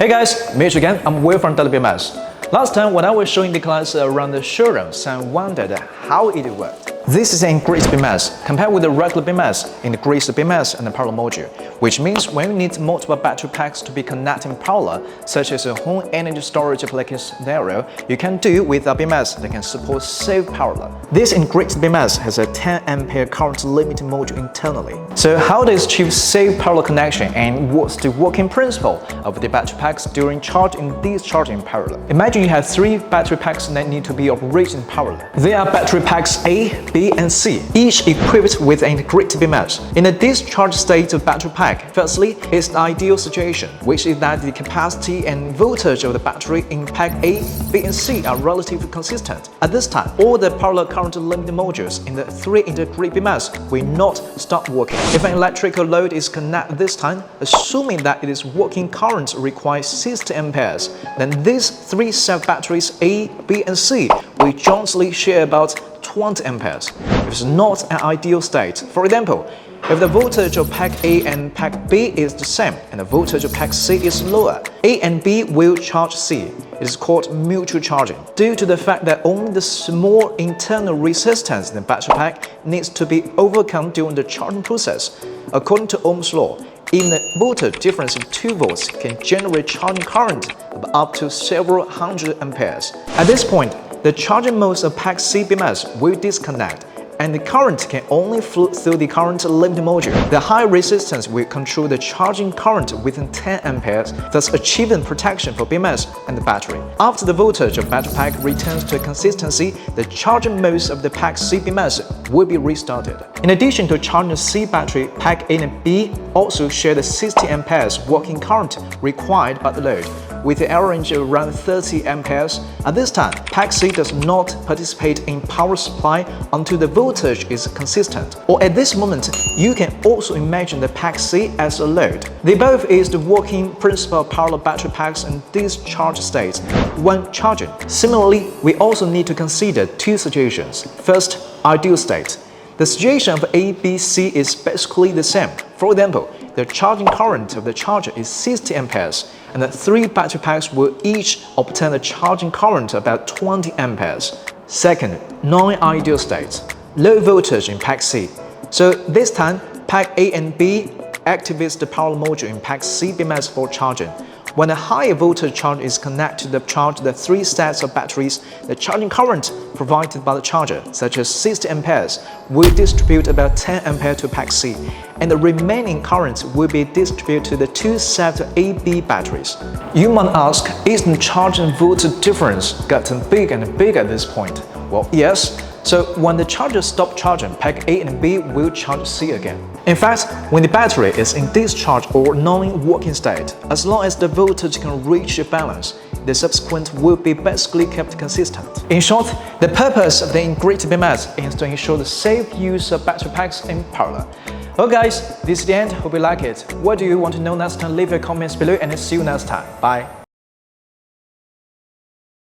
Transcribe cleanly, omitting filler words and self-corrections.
Hey guys, Mitch again. I'm Will from DALY BMS. Last time when I was showing the class around the showroom, some wondered how it worked. This is an increased BMS compared with the regular BMS, increased BMS and the parallel module, which means when you need multiple battery packs to be connected in parallel, such as a home energy storage application scenario, you can do with a BMS that can support safe parallel. This increased BMS has a 10 ampere current limiting module internally. So how does achieve safe parallel connection and what's the working principle of the battery packs during charge and discharging in parallel? Imagine you have 3 battery packs that need to be operated in parallel. They are battery packs A, B, and C, each equipped with an integrated BMS. In the discharge state of battery pack, firstly, it's the ideal situation, which is that the capacity and voltage of the battery in pack A, B, and C are relatively consistent. At this time, all the parallel current limiting modules in the 3 integrated BMS will not stop working. If an electrical load is connected this time, assuming that it is working current requires 60 amperes, then these 3 self-batteries A, B, and C will jointly share about 20 amperes. It's not an ideal state. For example, if the voltage of pack A and pack B is the same and the voltage of pack C is lower, A and B will charge C. It is called mutual charging, due to the fact that only the small internal resistance in the battery pack needs to be overcome during the charging process. According to Ohm's law, even the voltage difference of 2 volts can generate charging current of up to several hundred amperes. At this point, the charging modes of pack C BMS will disconnect, and the current can only flow through the current limiting module. The high resistance will control the charging current within 10 amperes, thus achieving protection for BMS and the battery. After the voltage of battery pack returns to consistency, the charging modes of the pack C BMS will be restarted. In addition to charging the C battery, pack A and B also share the 60 amperes working current required by the load, with the average of around 30 amperes. At this time, pack C does not participate in power supply until the voltage is consistent. Or at this moment, you can also imagine the pack C as a load. They both is the working principle of parallel battery packs and discharge states when charging. Similarly, we also need to consider 2 situations. First, ideal state. The situation of A, B, C is basically the same. For example, the charging current of the charger is 60 amperes, and the 3 battery packs will each obtain a charging current of about 20 amperes. Second, non-ideal state. Low voltage in pack C. So this time, pack A and B activates the power module in pack C BMS for charging. When a higher voltage charge is connected to charge the 3 sets of batteries, the charging current provided by the charger, such as 60 amperes, will distribute about 10 ampere to pack C, and the remaining current will be distributed to the 2 sets of AB batteries. You might ask, isn't charging voltage difference getting bigger and bigger at this point? Well, yes. So when the charger stops charging, pack A and B will charge C again. In fact, when the battery is in discharge or non-working state, as long as the voltage can reach a balance, the subsequent will be basically kept consistent. In short, the purpose of the integrated BMS is to ensure the safe use of battery packs in parallel. Well guys, this is the end. Hope you like it. What do you want to know next time? Leave your comments below and see you next time. Bye.